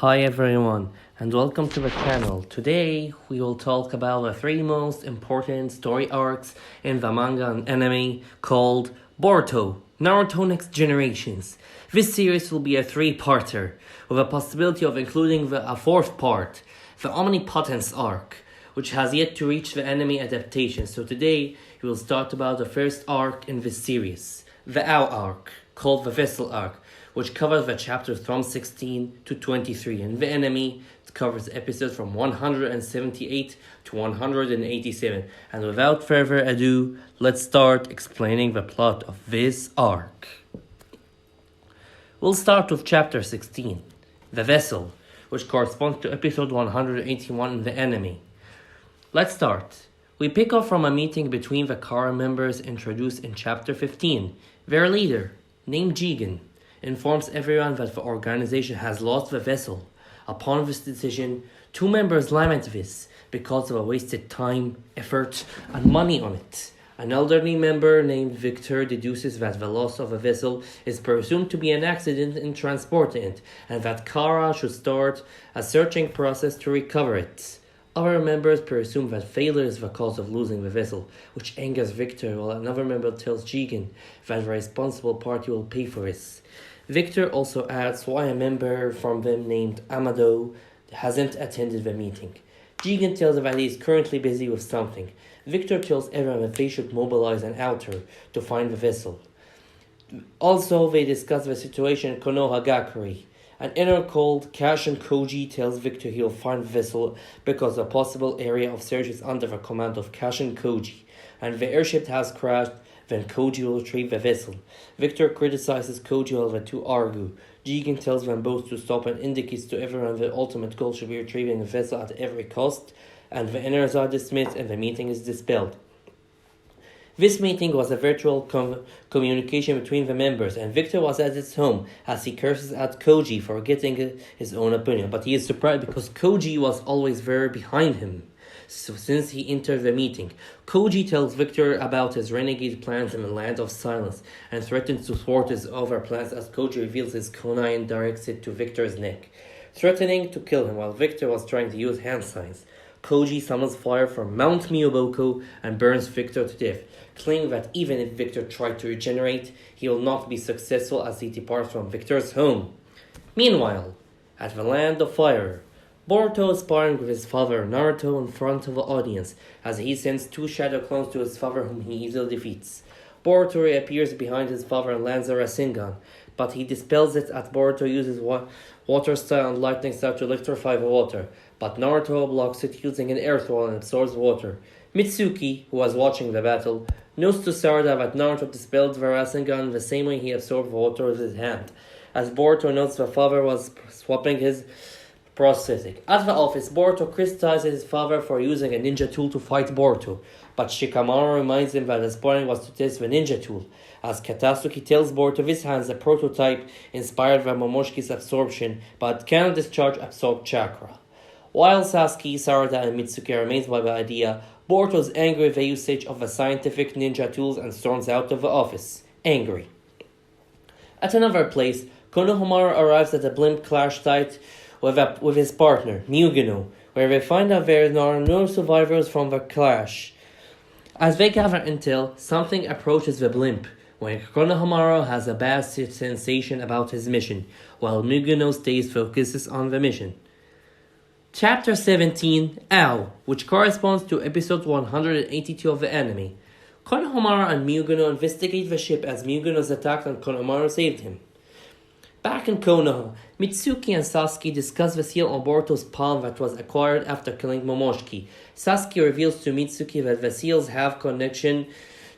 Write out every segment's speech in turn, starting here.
Hi everyone and welcome to the channel. Today we will talk about the three most important story arcs in the manga and anime called Boruto, Naruto Next Generations. This series will be a three-parter with a possibility of including a fourth part, the Omnipotence arc, which has yet to reach the anime adaptation. So today we will start about the first arc in this series, the Ao arc, called the Vessel arc, which covers the chapters from 16 to 23. In the anime, it covers episodes from 178 to 187. And without further ado, let's start explaining the plot of this arc. We'll start with chapter 16, The Vessel, which corresponds to episode 181 in the anime. Let's start. We pick up from a meeting between the Kara members introduced in chapter 15. Their leader, named Jigen, informs everyone that the organization has lost the vessel. Upon this decision, two members lament this because of a wasted time, effort, and money on it. An elderly member named Victor deduces that the loss of a vessel is presumed to be an accident in transporting it, and that Kara should start a searching process to recover it. Other members presume that failure is the cause of losing the vessel, which angers Victor, while another member tells Jigen that the responsible party will pay for this. Victor also asks why a member from them named Amado hasn't attended the meeting. Jigen tells him that he is currently busy with something. Victor tells everyone that they should mobilize an outer to find the vessel. Also, they discuss the situation in Konohagakure. An inner called Kashin Koji tells Victor he'll find the vessel because a possible area of search is under the command of Kashin Koji, and the airship has crashed. Then Koji will retrieve the vessel. Victor criticizes Koji while the two argue. Jigen tells them both to stop and indicates to everyone the ultimate goal should be retrieving the vessel at every cost, and the inners are dismissed and the meeting is dispelled. This meeting was a virtual communication between the members, and Victor was at his home as he curses at Koji for getting his own opinion, but he is surprised because Koji was always very behind him. So since he entered the meeting, Koji tells Victor about his renegade plans in the Land of Silence and threatens to thwart his other plans as Koji reveals his kunai and directs it to Victor's neck, threatening to kill him while Victor was trying to use hand signs. Koji summons fire from Mount Miyoboko and burns Victor to death, claiming that even if Victor tried to regenerate, he will not be successful as he departs from Victor's home. Meanwhile, at the Land of Fire, Boruto is sparring with his father Naruto in front of the audience as he sends two shadow clones to his father whom he easily defeats. Boruto reappears behind his father and lands a Rasengan, but he dispels it as Boruto uses water style and lightning style to electrify the water, but Naruto blocks it using an air thrall and absorbs water. Mitsuki, who was watching the battle, notes to Sarada that Naruto dispelled the Rasengan the same way he absorbed water with his hand. As Boruto notes, the father was swapping his prosthetic. At the office, Boruto criticizes his father for using a ninja tool to fight Boruto, but Shikamaru reminds him that his plan was to test the ninja tool, as Katasuki tells Boruto this has a prototype inspired by Momoshiki's absorption, but cannot discharge absorbed chakra. While Sasuke, Sarada, and Mitsuki are amazed by the idea, Boruto is angry with the usage of the scientific ninja tools and storms out of the office, angry. At another place, Konohamaru arrives at a blimp crash site with his partner, Mugino, where they find out there are no survivors from the crash. As they gather intel, something approaches the blimp, when Konohamaru has a bad sensation about his mission, while Mugino focuses on the mission. Chapter 17, Ao, which corresponds to episode 182 of the anime. Konohamaru and Mugino investigate the ship as Mugino is attacked and Konohamaru saved him. Back in Konoha, Mitsuki and Sasuke discuss the seal on Boruto's palm that was acquired after killing Momoshiki. Sasuke reveals to Mitsuki that the seals have connection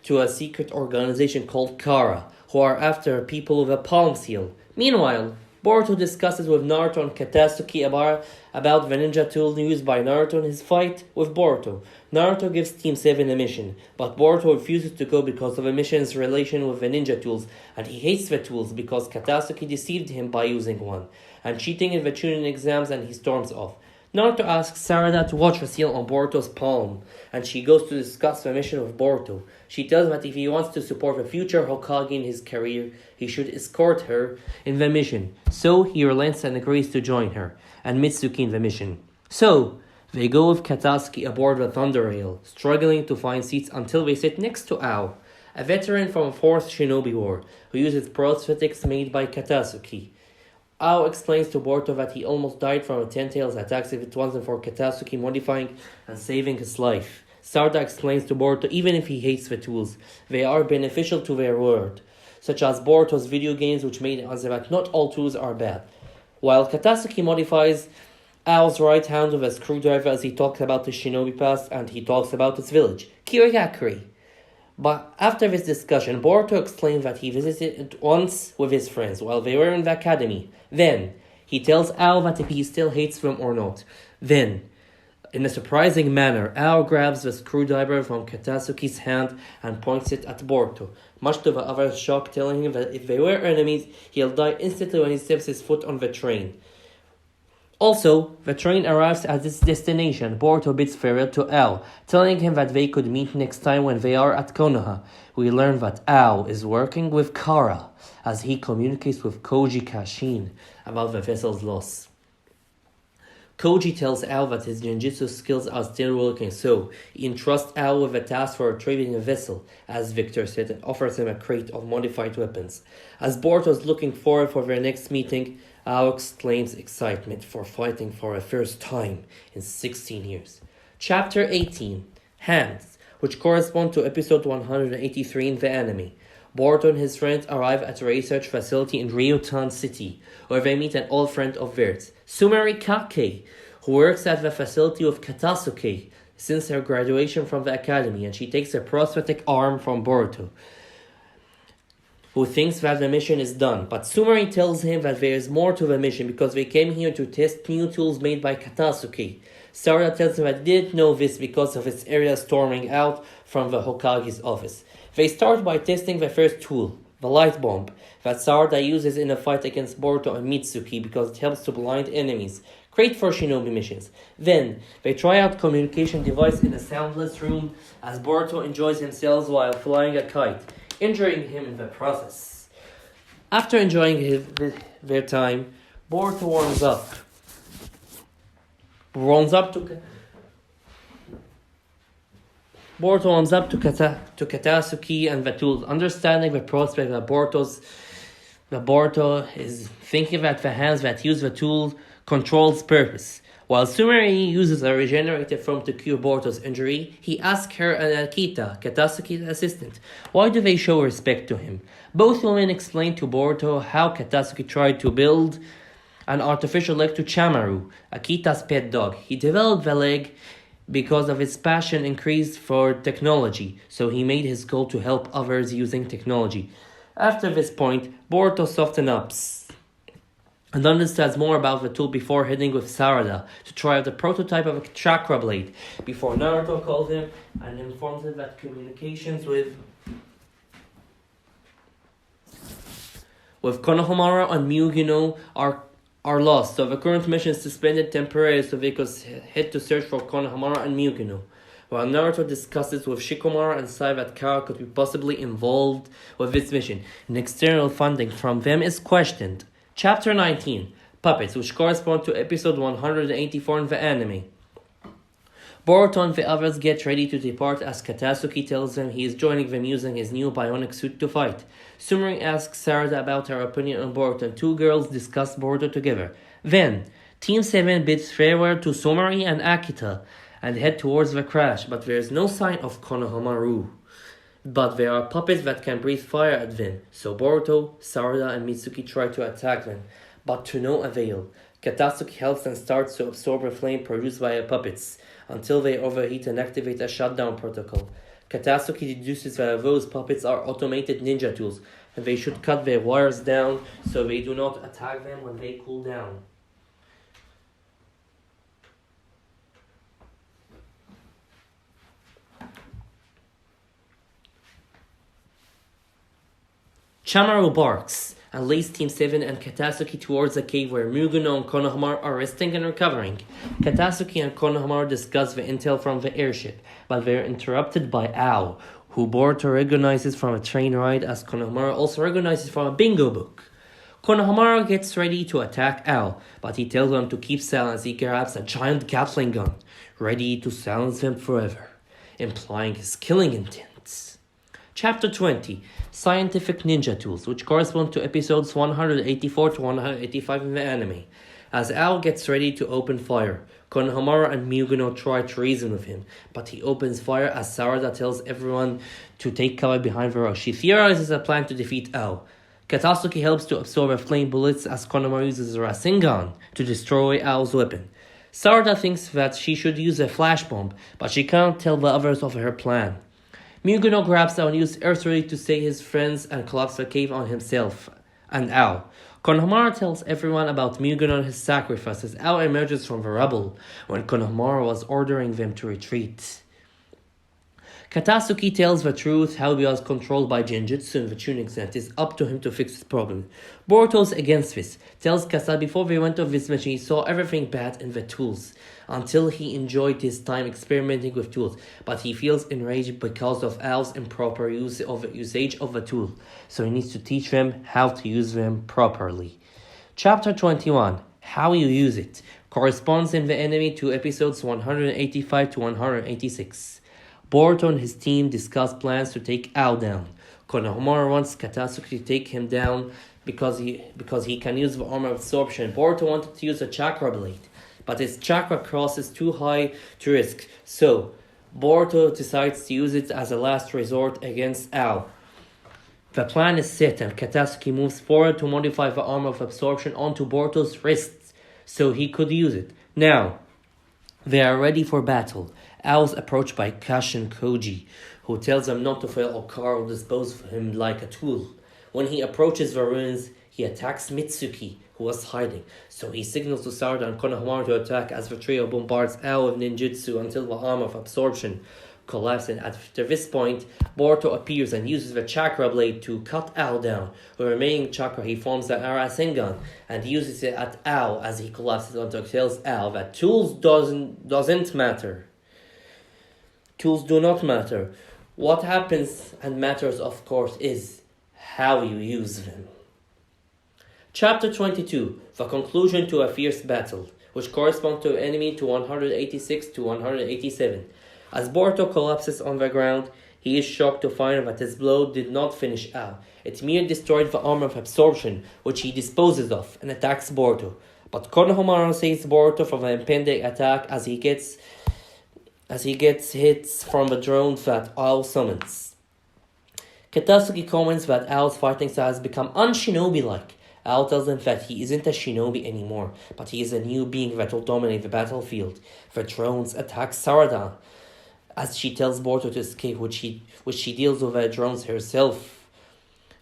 to a secret organization called Kara, who are after people with a palm seal. Meanwhile, Boruto discusses with Naruto and Katasuki about the ninja tool used by Naruto in his fight with Boruto. Naruto gives Team 7 a mission, but Boruto refuses to go because of the mission's relation with the ninja tools, and he hates the tools because Katasuki deceived him by using one, and cheating in the Chunin exams, and he storms off. Naruto asks Sarada to watch the seal on Boruto's palm, and she goes to discuss the mission with Boruto. She tells him that if he wants to support the future Hokage in his career, he should escort her in the mission. So he relents and agrees to join her, and Mitsuki in the mission. So they go with Katasuki aboard the Thunder Rail, struggling to find seats until they sit next to Ao, a veteran from 4th Shinobi War, who uses prosthetics made by Katasuki. Ao explains to Boruto that he almost died from a Ten Tails attacks if it wasn't for Katasuki modifying and saving his life. Sarada explains to Boruto even if he hates the tools, they are beneficial to their world, such as Boruto's video games, which made it answer that not all tools are bad. While Katasuki modifies Ao's right hand with a screwdriver as he talks about his shinobi past and he talks about his village, Kirigakure. But after this discussion, Boruto explains that he visited it once with his friends while they were in the academy. Then, he tells Ao that if he still hates them or not. Then, in a surprising manner, Ao grabs the screwdriver from Katasuki's hand and points it at Boruto, much to the other's shock, telling him that if they were enemies, he'll die instantly when he steps his foot on the train. Also, the train arrives at its destination. Boruto bids farewell to Ao, telling him that they could meet next time when they are at Konoha. We learn that Ao is working with Kara as he communicates with Koji Kashin about the vessel's loss. Koji tells Ao that his ninjutsu skills are still working, so he entrusts Ao with a task for retrieving a vessel, as Victor said, and offers him a crate of modified weapons. As Boruto is looking forward for their next meeting, Ao exclaims excitement for fighting for the first time in 16 years. Chapter 18, Hands, which correspond to episode 183 in the anime. Boruto and his friends arrive at a research facility in Ryutan City, where they meet an old friend of theirs, Sumeri Kake, who works at the facility with Katasuki since her graduation from the academy, and she takes a prosthetic arm from Boruto, who thinks that the mission is done. But Sumeri tells him that there is more to the mission because they came here to test new tools made by Katasuki. Sarada tells him that he didn't know this because of its area storming out from the Hokage's office. They start by testing the first tool, the light bomb, that Sarada uses in a fight against Boruto and Mitsuki because it helps to blind enemies. Great for shinobi missions. Then, they try out communication device in a soundless room as Boruto enjoys himself while flying a kite, injuring him in the process. After enjoying their time, Boruto warms up to Katasuki and the tools, understanding the prospect that Boruto is thinking that the hands that use the tool controls purpose. While Sumeri uses a regenerative foam to cure Boruto's injury, he asks her and Akita, Katasuki's assistant, why do they show respect to him? Both women explain to Boruto how Katasuki tried to build an artificial leg to Chamaru, Akita's pet dog. He developed the leg because of his passion increased for technology, so he made his goal to help others using technology. After this point, Boruto softens up and understands more about the tool before heading with Sarada to try out the prototype of a chakra blade, before Naruto calls him and informs him that communications with Konohamaru and Miyugino are lost, so the current mission is suspended temporarily so they could head to search for Konohamaru and Miyugino. While Naruto discusses with Shikamaru and Sai that Kara could be possibly involved with this mission, and external funding from them is questioned. Chapter 19, Puppets, which correspond to episode 184 in the anime. Boruto and the others get ready to depart as Katasuki tells them he is joining them using his new bionic suit to fight. Sumeri asks Sarada about her opinion on Boruto, and two girls discuss Boruto together. Then, Team 7 bids farewell to Sumeri and Akita and head towards the crash, but there is no sign of Konohamaru. But there are puppets that can breathe fire at them, so Boruto, Sarada, and Mitsuki try to attack them, but to no avail. Katasuki helps and starts to absorb a flame produced by the puppets, until they overheat and activate a shutdown protocol. Katasuki deduces that those puppets are automated ninja tools, and they should cut their wires down so they do not attack them when they cool down. Chamaru barks and leads Team 7 and Katasuki towards a cave where Muguno and Konohamaru are resting and recovering. Katasuki and Konohamaru discuss the intel from the airship, but they're interrupted by Ao, who Boruto recognizes from a train ride as Konohamaru also recognizes from a bingo book. Konohamaru gets ready to attack Ao, but he tells him to keep silent as he grabs a giant Gatling gun, ready to silence him forever, implying his killing intent. Chapter 20, Scientific Ninja Tools, which correspond to episodes 184 to 185 in the anime. As Ao gets ready to open fire, Konohamaru and Muguno try to reason with him, but he opens fire as Sarada tells everyone to take cover behind the rock. She theorizes a plan to defeat Ao. Katasuki helps to absorb the flame bullets as Konohamaru uses a Rasengan to destroy Ao's weapon. Sarada thinks that she should use a flash bomb, but she can't tell the others of her plan. Muguno grabs Ao and uses Earth Ray to save his friends and collapse the cave on himself and Ao. Konohamaru tells everyone about Muguno and his sacrifice as Ao emerges from the rubble when Konohamaru was ordering them to retreat. Katasuki tells the truth how he was controlled by Genjutsu and the tuning set. It's up to him to fix his problem. Boruto's against this, tells Kasa before they went off this mission he saw everything bad in the tools, until he enjoyed his time experimenting with tools, but he feels enraged because of Ao's improper usage of the tool, so he needs to teach them how to use them properly. Chapter 21, How You Use It, corresponds in the anime to episodes 185 to 186. Boruto and his team discuss plans to take Ao down. Konohamaru wants Katasuki to take him down because he can use the armor absorption. Boruto wanted to use a chakra blade, but his chakra cross is too high to risk, so Boruto decides to use it as a last resort against Ao. The plan is set and Katasuki moves forward to modify the armor of absorption onto Boruto's wrists so he could use it. Now, they are ready for battle. Ao is approached by Kashin Koji, who tells him not to fail or Kara will dispose of him like a tool. When he approaches the ruins, he attacks Mitsuki, who was hiding, so he signals to Sarada and Konohamaru to attack as the trio bombards Ao with ninjutsu until the armor of absorption collapses. After this point, Boruto appears and uses the chakra blade to cut Ao down. With the remaining chakra, he forms the Rasengan and uses it at Ao as he collapses until he tells Ao that tools doesn't matter. Tools do not matter. What happens and matters, of course, is how you use them. Chapter 22, the conclusion to a fierce battle, which corresponds to enemy to 186 to 187. As Boruto collapses on the ground, he is shocked to find that his blow did not finish Ao. It merely destroyed the armor of absorption, which he disposes of and attacks Boruto. But Konohamaru saves Boruto from the impending attack as he gets hits from the drone that Ao summons. Katasuki comments that Ao's fighting style has become un-shinobi-like. Ao tells him that he isn't a shinobi anymore, but he is a new being that will dominate the battlefield. The drones attack Sarada, as she tells Boruto to escape, which she deals with the drones herself.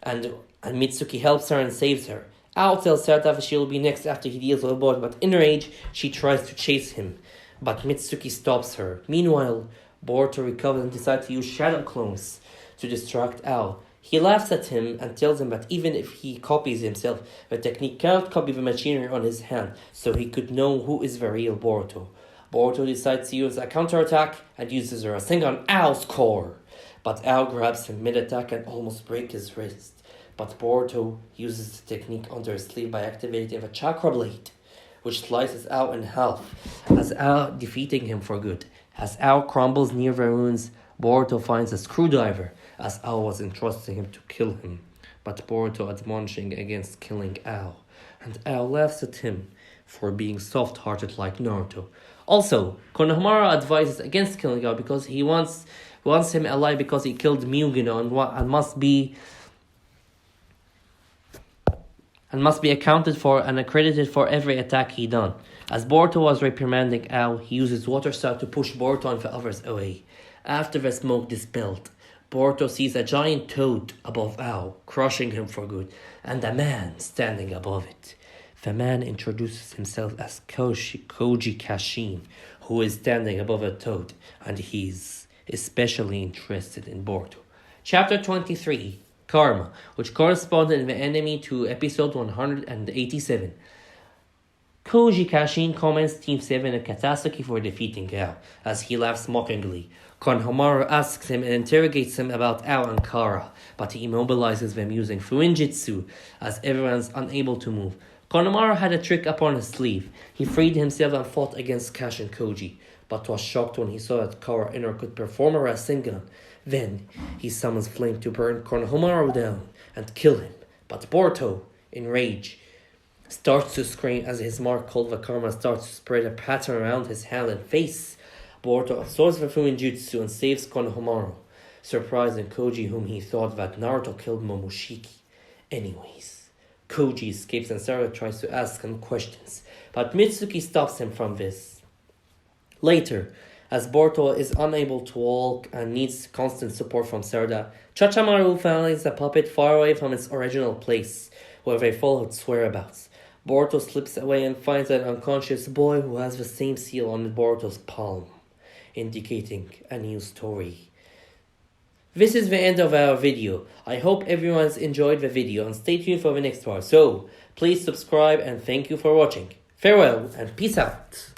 And Mitsuki helps her and saves her. Ao tells Sarada that she will be next after he deals with Boruto, but in rage, she tries to chase him. But Mitsuki stops her. Meanwhile, Boruto recovers and decides to use shadow clones to distract Ao. He laughs at him and tells him that even if he copies himself, the technique cannot copy the machinery on his hand, so he could know who is the real Boruto. Boruto decides to use a counterattack and uses a Rasengan on Ao's core. But Ao grabs him mid-attack and almost breaks his wrist. But Boruto uses the technique under his sleeve by activating the chakra blade, which slices Ao in half, as Ao defeating him for good. As Ao crumbles near the ruins, Boruto finds a screwdriver, as Ao was entrusting him to kill him, but Boruto admonishing against killing Ao, and Ao laughs at him for being soft-hearted like Naruto. Also, Konohamaru advises against killing Ao because he wants him alive because he killed Muguno and must be accounted for and accredited for every attack he done. As Boruto was reprimanding Ao, he uses water style to push Boruto and the others away. After the smoke dispelled, Boruto sees a giant toad above Ao, crushing him for good, and a man standing above it. The man introduces himself as Koji Kashin, who is standing above a toad, and he's especially interested in Boruto. Chapter 23, Karma, which corresponded in the enemy to episode 187. Koji Kashin comments Team 7 a catastrophe for defeating Ao, as he laughs mockingly. Konohamaru asks him and interrogates him about Ao and Kara, but he immobilizes them using Fuinjitsu, as everyone's unable to move. Konohamaru had a trick up on his sleeve. He freed himself and fought against Cash and Koji, but was shocked when he saw that Kara Inner could perform a Rasengan. Then, he summons Flame to burn Konohamaru down and kill him, but Boruto, in rage, starts to scream as his mark called the Karma starts to spread a pattern around his hand and face. Boruto absorbs the Fuinjutsu and saves Konohamaru, surprising Koji, whom he thought that Naruto killed Momoshiki. Anyways, Koji escapes and Sarada tries to ask him questions, but Mitsuki stops him from this. Later, as Boruto is unable to walk and needs constant support from Sarada, Chachamaru finds the puppet far away from its original place, where they followed whereabouts. Boruto slips away and finds an unconscious boy who has the same seal on Boruto's palm, indicating a new story. This is the end of our video. I hope everyone's enjoyed the video and stay tuned for the next part. So, please subscribe and thank you for watching. Farewell and peace out.